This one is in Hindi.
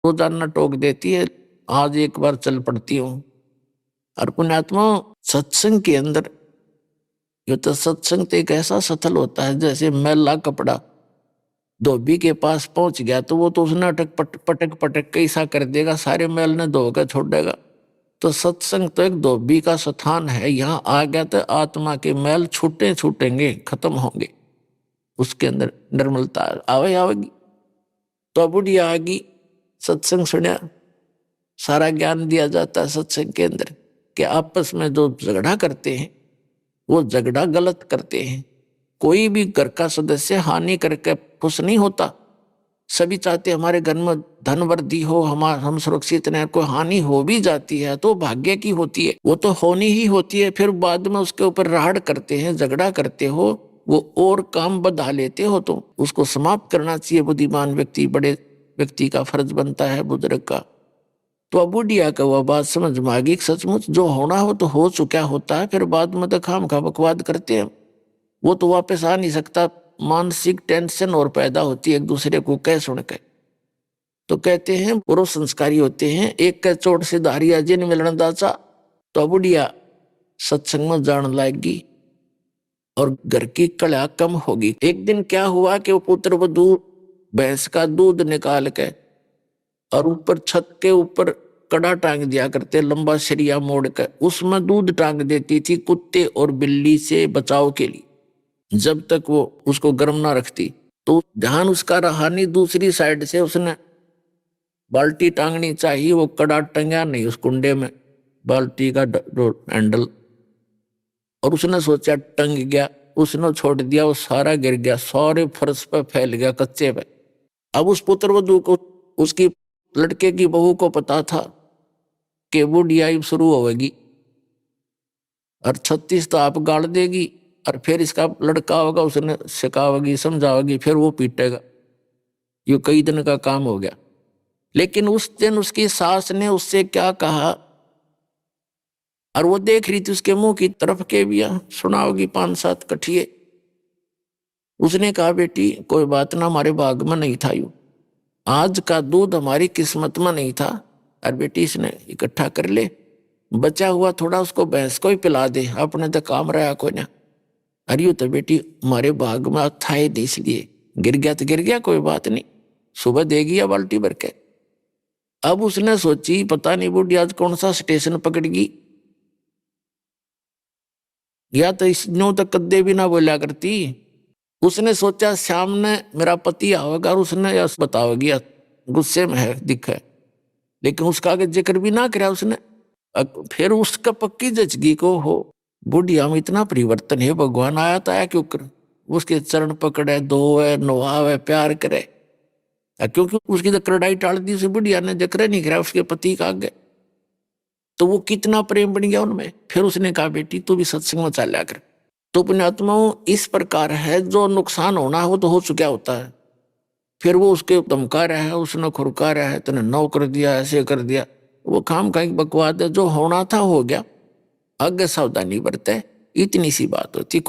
रोजाना टोक देती है, आज एक बार चल पड़ती हूँ। और पुण्यात्मा, सत्संग के अंदर ये तो सत्संग तो एक ऐसा सथल होता है, जैसे मैला कपड़ा धोबी के पास पहुंच गया तो वो तो उसने अटक पटक पटक कैसा कर देगा, सारे मैल ने धोकर छोड़ देगा। तो सत्संग तो एक धोबी का स्थान है, यहाँ आ गया तो आत्मा के मैल छूटे छूटेंगे, खत्म होंगे, उसके अंदर निर्मलता आवेगी। तो बुढ़िया आ गई, सत्संग सुना, सारा ज्ञान दिया जाता है सत्संग के अंदर कि आपस में जो झगड़ा करते हैं वो झगड़ा गलत करते हैं। कोई भी घर का सदस्य हानि करके खुश नहीं होता। सभी चाहते हमारे घर में धन वृद्धि हो, हम सुरक्षित रहे। कोई हानि हो भी जाती है तो भाग्य की होती है, वो तो होनी ही होती है। फिर बाद में उसके ऊपर राड़ करते हैं, झगड़ा करते हो, वो और काम बढ़ा लेते हो, तो उसको समाप्त करना चाहिए। बुद्धिमान व्यक्ति, बड़े व्यक्ति का फर्ज बनता है, बुजुर्ग का। तो अब बुढ़िया का वह बात समझ में आ गई, सचमुच जो होना हो तो हो चुका होता है, फिर बाद में तो खाम खा बकवाद करते हैं, वो तो वापस आ नहीं सकता। मानसिक टेंशन और पैदा होती है एक दूसरे को कह सुन के। तो कहते हैं पूर्व संस्कारी होते हैं, एक के चोट से धारिया जिन मिलन दाचा। तो बुढ़िया सत्संग में जान लागी और घर की कला कम होगी। एक दिन क्या हुआ कि वो पुत्र वधू भैंस का दूध निकाल के और ऊपर छत के ऊपर कड़ा टांग दिया करते, लंबा सरिया मोड़ कर उसमें दूध टांग देती थी कुत्ते और बिल्ली से बचाव के लिए, जब तक वो उसको गर्म ना रखती। तो ध्यान उसका रहा नहीं, दूसरी साइड से उसने बाल्टी टांगनी चाहिए, वो कड़ा टंगा नहीं उस कुंडे में, बाल्टी का हैंडल, और उसने सोचा टंग गया, उसने छोड़ दिया, वो सारा गिर गया, सारे फर्श पे फैल गया, कच्चे पे। अब उस पुत्र वधू को, उसकी लड़के की बहू को पता था कि बुढ़िया शुरू होगी और 36 तो आप गाड़ देगी, और फिर इसका लड़का होगा, उसने सिखावेगी समझावेगी, फिर वो पीटेगा। ये कई दिन का काम हो गया। लेकिन उस दिन उसकी सास ने उससे क्या कहा, और वो देख रही थी उसके मुंह की तरफ के भी सुनाओगी 5-7 कठिए। उसने कहा, बेटी कोई बात ना, हमारे भाग में नहीं था, यू आज का दूध हमारी किस्मत में नहीं था, और बेटी इसने इकट्ठा कर ले, बचा हुआ थोड़ा उसको भैंस को ही पिला दे, अपने तो काम रहा कोई ना। अरे तो बेटी हमारे भाग में था ही नहीं, इसलिए गिर गया तो गिर गया, कोई बात नहीं, सुबह देगी या बाल्टी भर के। अब उसने सोची पता नहीं बूढ़ी आज कौन सा स्टेशन पकड़गी, या तो इसनो तो कद्दे भी ना बोला करती। उसने सोचा शाम ने मेरा पति आवेगा और उसने यह बताओगी, गुस्से में है दिखा, लेकिन उसका आगे जिक्र भी ना करा उसने। फिर उसका पक्की जचगी को हो बुढ़िया में इतना परिवर्तन है, भगवान आया तो आया क्यों कर, उसके चरण पकड़े, धोए, नवावे, प्यार करे, क्योंकि उसकी तो करड़ाई टाल दी उसे बुढ़िया ने, जिक्र नहीं करा उसके पति का आगे। तो वो कितना प्रेम बन गया उनमें। फिर उसने कहा, बेटी तू भी सत्संग में चला कर। तो पुण्यात्माओं इस प्रकार है, जो नुकसान होना हो तो हो चुका होता है, फिर वो उसके धमका रहा है, उसने खुरका रहा है, तूने नौ कर दिया, ऐसे कर दिया, वो खाम खाई बकवाद है। जो होना था हो गया, आगे सावधानी बरते, इतनी सी बात होती।